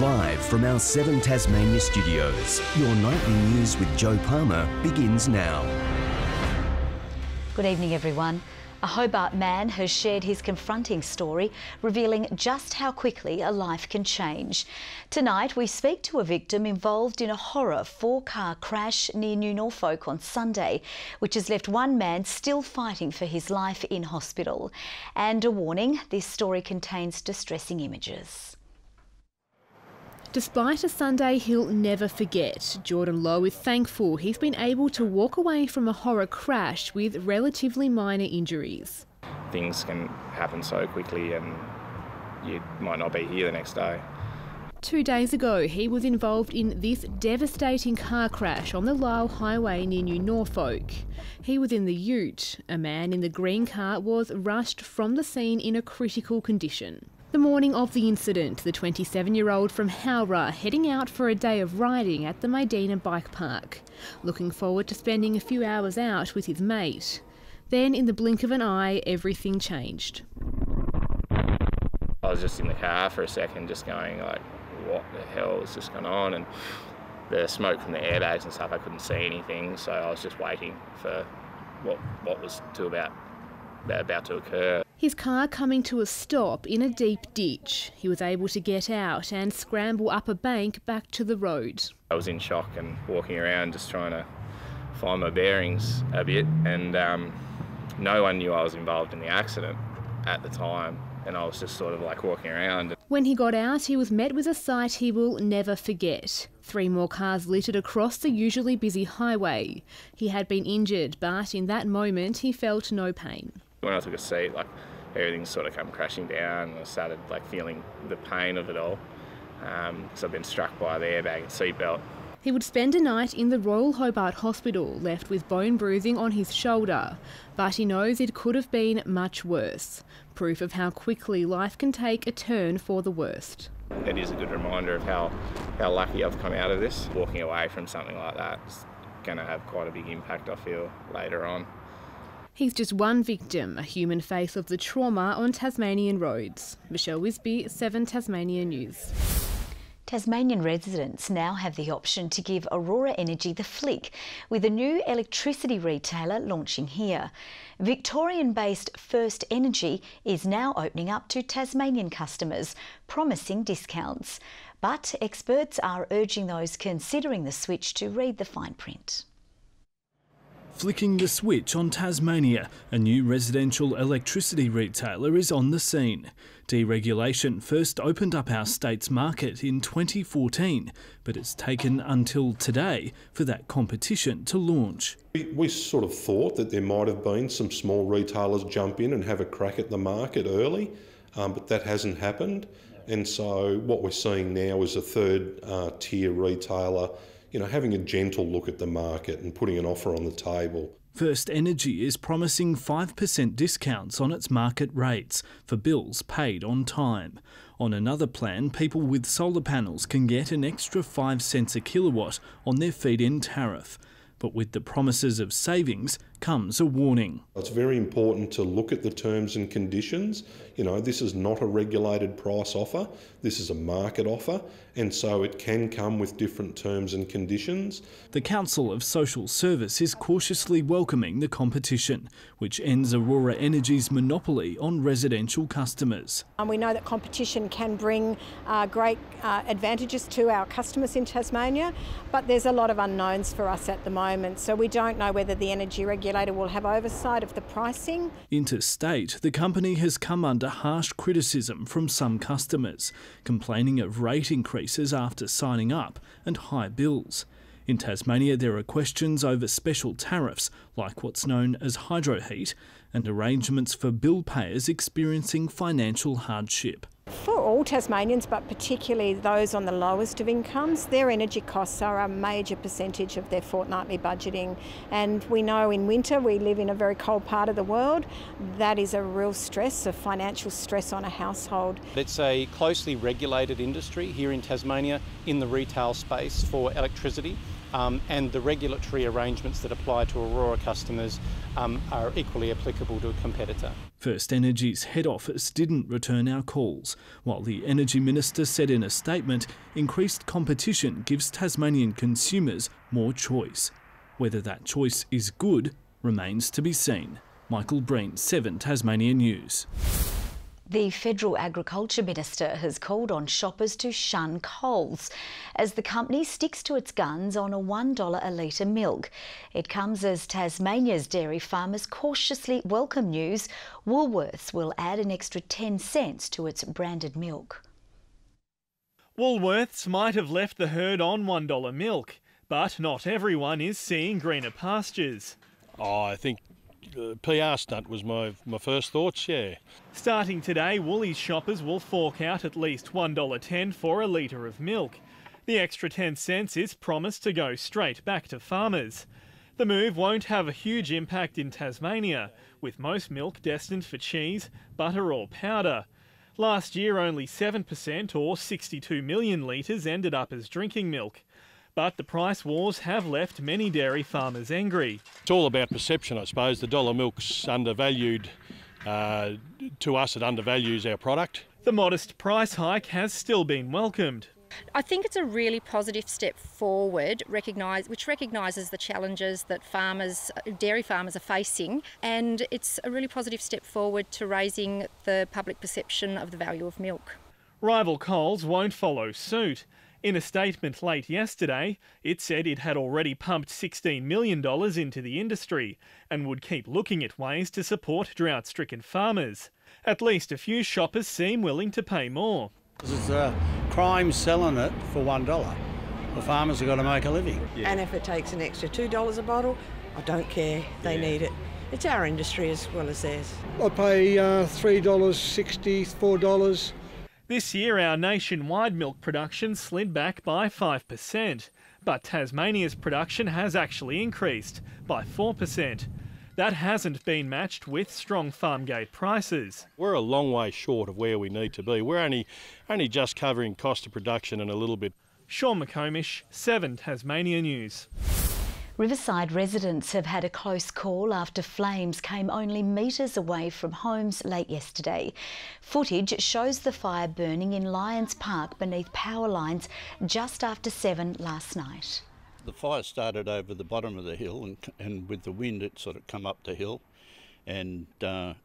Live from our 7 Tasmania studios, your nightly news with Joe Palmer begins now. Good evening, everyone. A Hobart man has shared his confronting story, revealing just how quickly a life can change. Tonight, we speak to a victim involved in a horror 4-car crash near New Norfolk on Sunday, which has left one man still fighting for his life in hospital. And a warning, this story contains distressing images. Despite a Sunday he'll never forget, Jordan Lowe is thankful he's been able to walk away from a horror crash with relatively minor injuries. Things can happen so quickly and you might not be here the next day. 2 days ago, he was involved in this devastating car crash on the Lyles Highway near New Norfolk. He was in the ute. A man in the green car was rushed from the scene in a critical condition. The morning of the incident, the 27-year-old from Howrah heading out for a day of riding at the Medina Bike Park, looking forward to spending a few hours out with his mate. Then, in the blink of an eye, everything changed. I was just in the car for a second, just going like, what the hell is just going on? And the smoke from the airbags and stuff, I couldn't see anything, so I was just waiting for what was about to occur. His car coming to a stop in a deep ditch. He was able to get out and scramble up a bank back to the road. I was in shock and walking around just trying to find my bearings a bit, and no one knew I was involved in the accident at the time, and I was just sort of like walking around. When he got out, he was met with a sight he will never forget. 3 more cars littered across the usually busy highway. He had been injured, but in that moment he felt no pain. When I took a seat, like everything sort of come crashing down, and I started like feeling the pain of it all, because I've been struck by the airbag and seatbelt. He would spend a night in the Royal Hobart Hospital, left with bone bruising on his shoulder, but he knows it could have been much worse. Proof of how quickly life can take a turn for the worst. It is a good reminder of how lucky I've come out of this. Walking away from something like that is going to have quite a big impact, I feel, later on. He's just one victim, a human face of the trauma on Tasmanian roads. Michelle Wisby, 7 Tasmania News. Tasmanian residents now have the option to give Aurora Energy the flick, with a new electricity retailer launching here. Victorian-based First Energy is now opening up to Tasmanian customers, promising discounts. But experts are urging those considering the switch to read the fine print. Flicking the switch on Tasmania, a new residential electricity retailer is on the scene. Deregulation first opened up our state's market in 2014, but it's taken until today for that competition to launch. We sort of thought that there might have been some small retailers jump in and have a crack at the market early, but that hasn't happened. And so what we're seeing now is a third tier retailer having a gentle look at the market and putting an offer on the table. First Energy is promising 5% discounts on its market rates for bills paid on time. On another plan, people with solar panels can get an extra 5 cents a kilowatt on their feed-in tariff. But with the promises of savings comes a warning. It's very important to look at the terms and conditions. This is not a regulated price offer. This is a market offer, and so it can come with different terms and conditions. The Council of Social Service is cautiously welcoming the competition, which ends Aurora Energy's monopoly on residential customers. We know that competition can bring great advantages to our customers in Tasmania, but there's a lot of unknowns for us at the moment, so we don't know whether the energy regulator will have oversight of the pricing. Interstate, the company has come under harsh criticism from some customers, complaining of rate increases after signing up and high bills. In Tasmania, there are questions over special tariffs, like what's known as hydroheat, and arrangements for bill payers experiencing financial hardship. For all Tasmanians, but particularly those on the lowest of incomes, their energy costs are a major percentage of their fortnightly budgeting. And we know in winter we live in a very cold part of the world. That is a real stress, a financial stress on a household. It's a closely regulated industry here in Tasmania in the retail space for electricity. and the regulatory arrangements that apply to Aurora customers are equally applicable to a competitor. First Energy's head office didn't return our calls, while the Energy Minister said in a statement increased competition gives Tasmanian consumers more choice. Whether that choice is good remains to be seen. Michael Breen, 7 Tasmania News. The Federal Agriculture Minister has called on shoppers to shun Coles as the company sticks to its guns on a $1 a litre milk. It comes as Tasmania's dairy farmers cautiously welcome news Woolworths will add an extra 10 cents to its branded milk. Woolworths might have left the herd on $1 milk, but not everyone is seeing greener pastures. Oh, I think PR stunt was my first thoughts, yeah. Starting today, Woolies shoppers will fork out at least $1.10 for a litre of milk. The extra 10 cents is promised to go straight back to farmers. The move won't have a huge impact in Tasmania, with most milk destined for cheese, butter or powder. Last year, only 7% or 62 million litres ended up as drinking milk. But the price wars have left many dairy farmers angry. It's all about perception, I suppose. The dollar milk's undervalued. To us, it undervalues our product. The modest price hike has still been welcomed. I think it's a really positive step forward, which recognises the challenges that dairy farmers are facing, and it's a really positive step forward to raising the public perception of the value of milk. Rival Coles won't follow suit. In a statement late yesterday, it said it had already pumped $16 million into the industry and would keep looking at ways to support drought-stricken farmers. At least a few shoppers seem willing to pay more. It's a crime selling it for $1. The farmers have got to make a living. Yeah. And if it takes an extra $2 a bottle, I don't care. They need it. It's our industry as well as theirs. I pay $3.60, $4. This year, our nationwide milk production slid back by 5%, but Tasmania's production has actually increased by 4%. That hasn't been matched with strong farm gate prices. We're a long way short of where we need to be. We're only just covering cost of production and a little bit. Sean McComish, 7 Tasmania News. Riverside residents have had a close call after flames came only metres away from homes late yesterday. Footage shows the fire burning in Lyons Park beneath power lines just after 7 last night. The fire started over the bottom of the hill and with the wind it sort of come up the hill, and the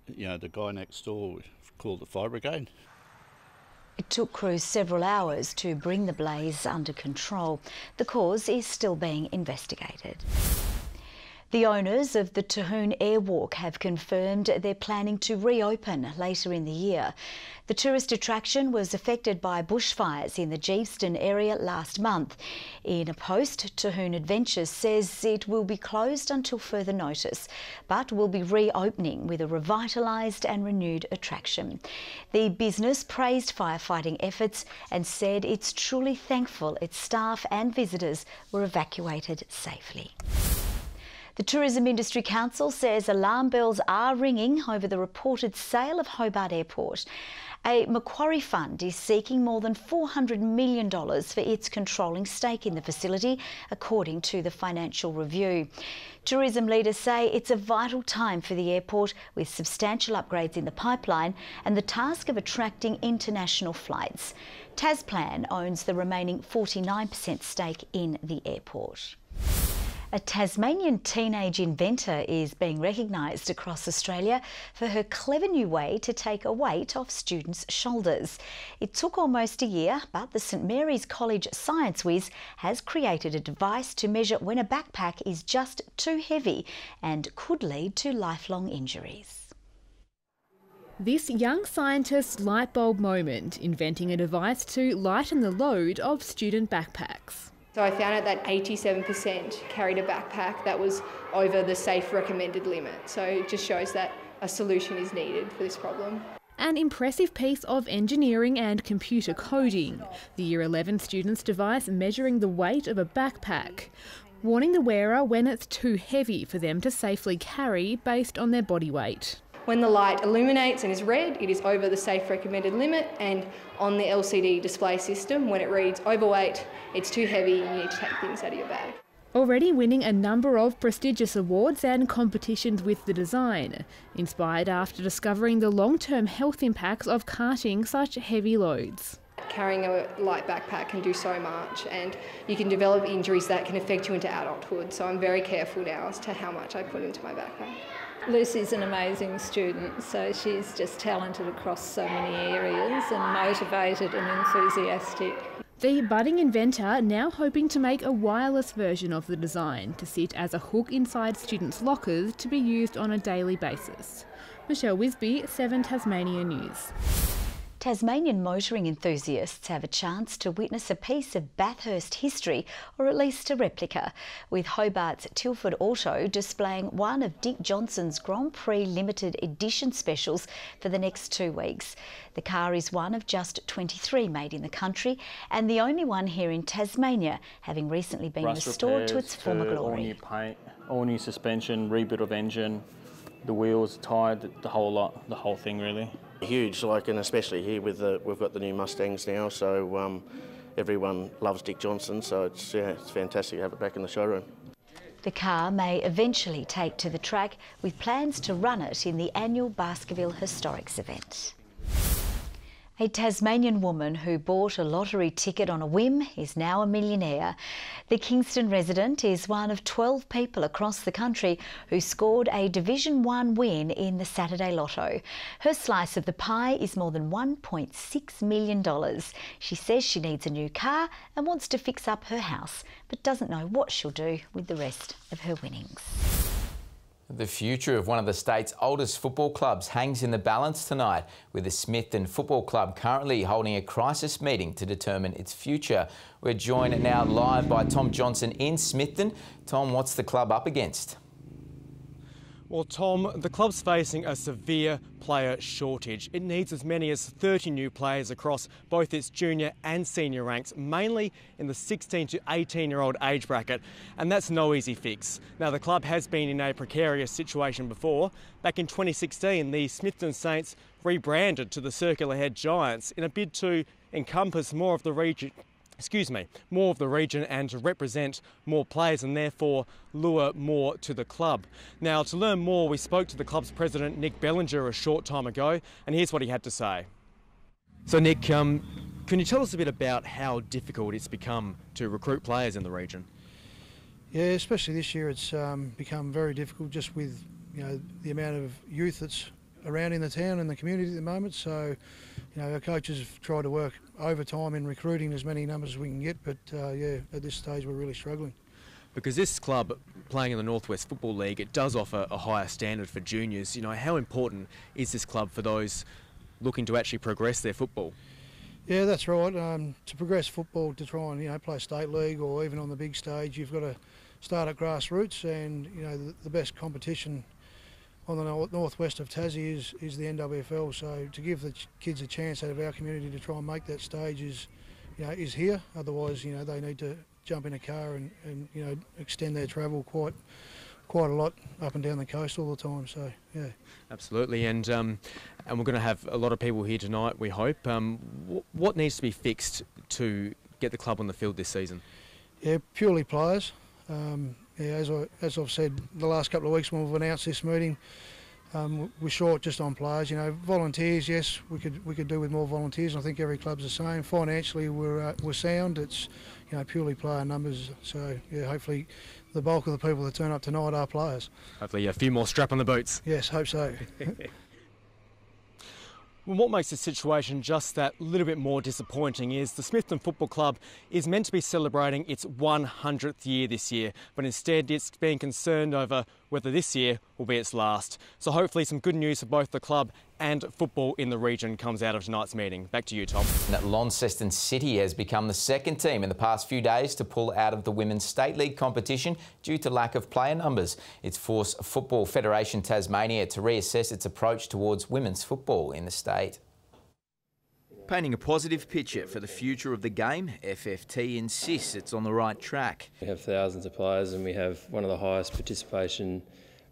guy next door called the fire brigade. It took crews several hours to bring the blaze under control. The cause is still being investigated. The owners of the Tahoon Airwalk have confirmed they're planning to reopen later in the year. The tourist attraction was affected by bushfires in the Geeveston area last month. In a post, Tahoon Adventures says it will be closed until further notice, but will be reopening with a revitalised and renewed attraction. The business praised firefighting efforts and said it's truly thankful its staff and visitors were evacuated safely. The Tourism Industry Council says alarm bells are ringing over the reported sale of Hobart Airport. A Macquarie fund is seeking more than $400 million for its controlling stake in the facility, according to the Financial Review. Tourism leaders say it's a vital time for the airport, with substantial upgrades in the pipeline and the task of attracting international flights. Tasplan owns the remaining 49% stake in the airport. A Tasmanian teenage inventor is being recognised across Australia for her clever new way to take a weight off students' shoulders. It took almost a year, but the St Mary's College science whiz has created a device to measure when a backpack is just too heavy and could lead to lifelong injuries. This young scientist's light bulb moment, inventing a device to lighten the load of student backpacks. So I found out that 87% carried a backpack that was over the safe recommended limit. So it just shows that a solution is needed for this problem. An impressive piece of engineering and computer coding. The Year 11 student's device measuring the weight of a backpack, warning the wearer when it's too heavy for them to safely carry based on their body weight. When the light illuminates and is red, it is over the safe recommended limit, and on the LCD display system, when it reads overweight, it's too heavy and you need to take things out of your bag. Already winning a number of prestigious awards and competitions with the design, inspired after discovering the long-term health impacts of carting such heavy loads. Carrying a light backpack can do so much, and you can develop injuries that can affect you into adulthood, so I'm very careful now as to how much I put into my backpack. Lucy's an amazing student, so she's just talented across so many areas and motivated and enthusiastic. The budding inventor now hoping to make a wireless version of the design to sit as a hook inside students' lockers to be used on a daily basis. Michelle Wisby, 7 Tasmania News. Tasmanian motoring enthusiasts have a chance to witness a piece of Bathurst history, or at least a replica, with Hobart's Tilford Auto displaying one of Dick Johnson's Grand Prix limited edition specials for the next 2 weeks. The car is one of just 23 made in the country and the only one here in Tasmania, having recently been restored to its former glory. All new paint, all new suspension, rebuild of engine, the wheels, tyre, the whole lot, the whole thing really. Huge, and especially here with we've got the new Mustangs now, so everyone loves Dick Johnson, so it's fantastic to have it back in the showroom. The car may eventually take to the track, with plans to run it in the annual Baskerville Historics event. A Tasmanian woman who bought a lottery ticket on a whim is now a millionaire. The Kingston resident is one of 12 people across the country who scored a Division 1 win in the Saturday Lotto. Her slice of the pie is more than $1.6 million. She says she needs a new car and wants to fix up her house, but doesn't know what she'll do with the rest of her winnings. The future of one of the state's oldest football clubs hangs in the balance tonight, with the Smithson Football Club currently holding a crisis meeting to determine its future. We're joined now live by Tom Johnson in Smithson. Tom, what's the club up against? Well, Tom, the club's facing a severe player shortage. It needs as many as 30 new players across both its junior and senior ranks, mainly in the 16 to 18-year-old age bracket, and that's no easy fix. Now, the club has been in a precarious situation before. Back in 2016, the Smithson Saints rebranded to the Circular Head Giants in a bid to encompass more of the region and to represent more players and therefore lure more to the club. Now, to learn more, we spoke to the club's president, Nick Bellinger, a short time ago, and here's what he had to say. So, Nick, can you tell us a bit about how difficult it's become to recruit players in the region? Yeah, especially this year, it's become very difficult just with the amount of youth that's around in the town and the community at the moment. So, our coaches have tried to work overtime in recruiting as many numbers as we can get, but at this stage we're really struggling. Because this club, playing in the Northwest Football League, it does offer a higher standard for juniors. How important is this club for those looking to actually progress their football? Yeah, that's right. To progress football, to try and play state league or even on the big stage, you've got to start at grassroots, and the best competition on the northwest of Tassie is the NWFL. So to give the kids a chance out of our community to try and make that stage is here. Otherwise, they need to jump in a car and extend their travel quite a lot up and down the coast all the time. So yeah, absolutely. And we're going to have a lot of people here tonight, we hope. What needs to be fixed to get the club on the field this season? Yeah, purely players. As I've said the last couple of weeks when we've announced this meeting, we're short just on players. Volunteers, yes, we could do with more volunteers. I think every club's the same. Financially, we're sound. It's purely player numbers. So yeah, hopefully the bulk of the people that turn up tonight are players. Hopefully a few more strap on the boots. Yes, hope so. Well, what makes the situation just that little bit more disappointing is the Smithson Football Club is meant to be celebrating its 100th year this year, but instead it's being concerned over whether this year will be its last. So hopefully some good news for both the club and football in the region comes out of tonight's meeting. Back to you, Tom. Launceston City has become the second team in the past few days to pull out of the Women's State League competition due to lack of player numbers. It's forced Football Federation Tasmania to reassess its approach towards women's football in the state. Painting a positive picture for the future of the game, FFT insists it's on the right track. We have thousands of players and we have one of the highest participation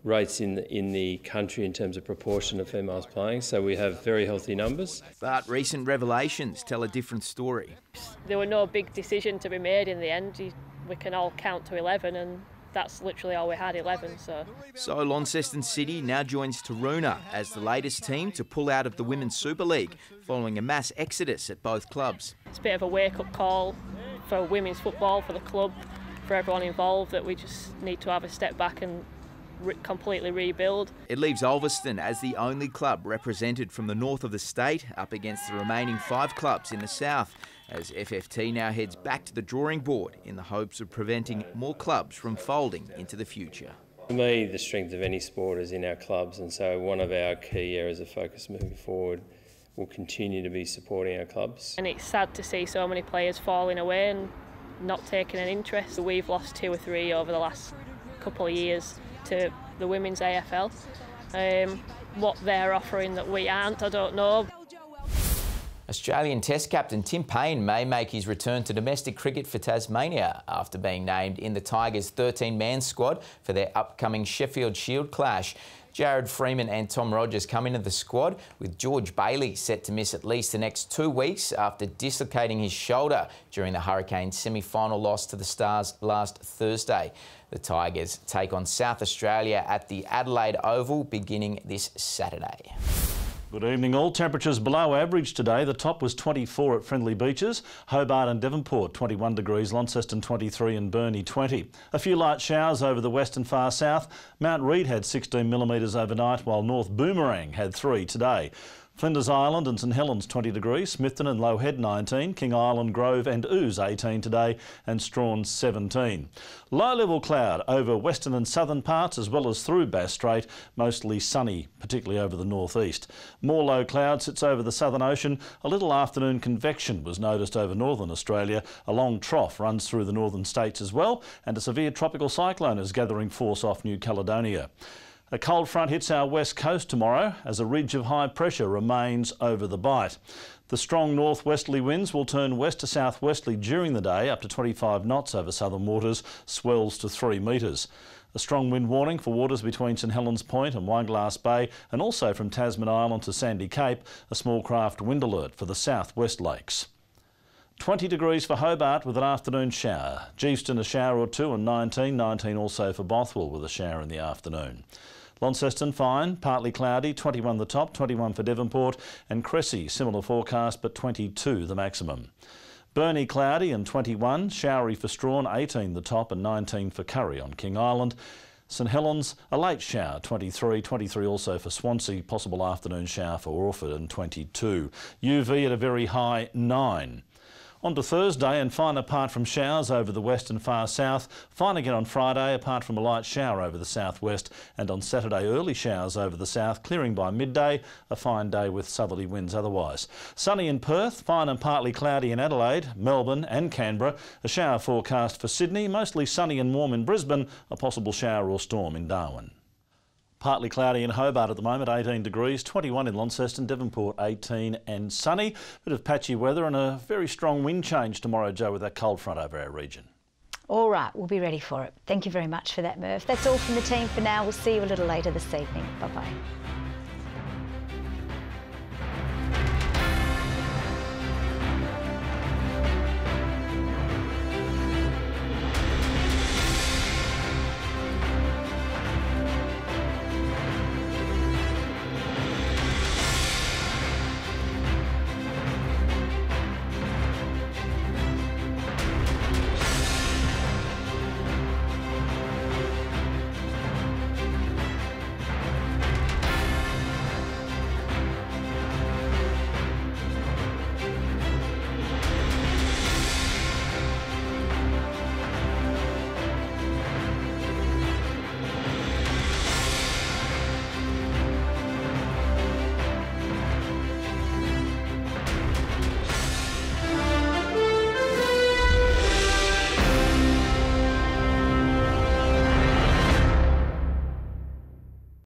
rates in the country in terms of proportion of females playing, so we have very healthy numbers. But recent revelations tell a different story. There were no big decision to be made in the end. we can all count to 11, and that's literally all we had, 11. So Launceston City now joins Taroona as the latest team to pull out of the Women's Super League following a mass exodus at both clubs. It's a bit of a wake-up call for women's football, for the club, for everyone involved, that we just need to have a step back and completely rebuild. It leaves Ulverston as the only club represented from the north of the state up against the remaining 5 clubs in the south, as FFT now heads back to the drawing board in the hopes of preventing more clubs from folding into the future. For me, the strength of any sport is in our clubs, and so one of our key areas of focus moving forward will continue to be supporting our clubs. And it's sad to see so many players falling away and not taking an interest. We've lost 2 or 3 over the last couple of years to the women's AFL. What they're offering that we aren't, I don't know. Australian Test captain Tim Payne may make his return to domestic cricket for Tasmania after being named in the Tigers' 13-man squad for their upcoming Sheffield Shield clash. Jared Freeman and Tom Rogers come into the squad, with George Bailey set to miss at least the next 2 weeks after dislocating his shoulder during the Hurricanes' semi-final loss to the Stars last Thursday. The Tigers take on South Australia at the Adelaide Oval beginning this Saturday. Good evening all. Temperatures below average today. The top was 24 at Friendly Beaches, Hobart and Devonport 21 degrees, Launceston 23 and Burnie 20. A few light showers over the west and far south. Mount Reid had 16 millimetres overnight, while North Boomerang had 3 today. Flinders Island and St Helens 20 degrees, Smithson and Low Head 19, King Island, Grove and Ooze 18 today and Strawn 17. Low level cloud over western and southern parts as well as through Bass Strait, mostly sunny, particularly over the northeast. More low cloud sits over the Southern Ocean. A little afternoon convection was noticed over northern Australia. A long trough runs through the northern states as well, and a severe tropical cyclone is gathering force off New Caledonia. A cold front hits our west coast tomorrow as a ridge of high pressure remains over the Bight. The strong northwesterly winds will turn west to southwesterly during the day, up to 25 knots over southern waters, swells to 3 metres. A strong wind warning for waters between St Helens Point and Wineglass Bay, and also from Tasman Island to Sandy Cape, a small craft wind alert for the southwest lakes. 20 degrees for Hobart with an afternoon shower. Geeston a shower or 2 and 19 also for Bothwell with a shower in the afternoon. Launceston fine, partly cloudy, 21 the top, 21 for Devonport, and Cressy similar forecast but 22 the maximum. Burnie cloudy and 21, showery for Strawn, 18 the top and 19 for Curry on King Island. St Helens a late shower, 23, 23 also for Swansea, possible afternoon shower for Orford and 22. UV at a very high 9. On to Thursday and fine apart from showers over the west and far south. Fine again on Friday apart from a light shower over the southwest, and on Saturday early showers over the south, clearing by midday. A fine day with southerly winds otherwise. Sunny in Perth, fine and partly cloudy in Adelaide, Melbourne and Canberra. A shower forecast for Sydney, mostly sunny and warm in Brisbane. A possible shower or storm in Darwin. Partly cloudy in Hobart at the moment, 18 degrees, 21 in Launceston, Devonport 18 and sunny. Bit of patchy weather and a very strong wind change tomorrow, Joe, with that cold front over our region. All right, we'll be ready for it. Thank you very much for that, Murph. That's all from the team for now. We'll see you a little later this evening. Bye-bye.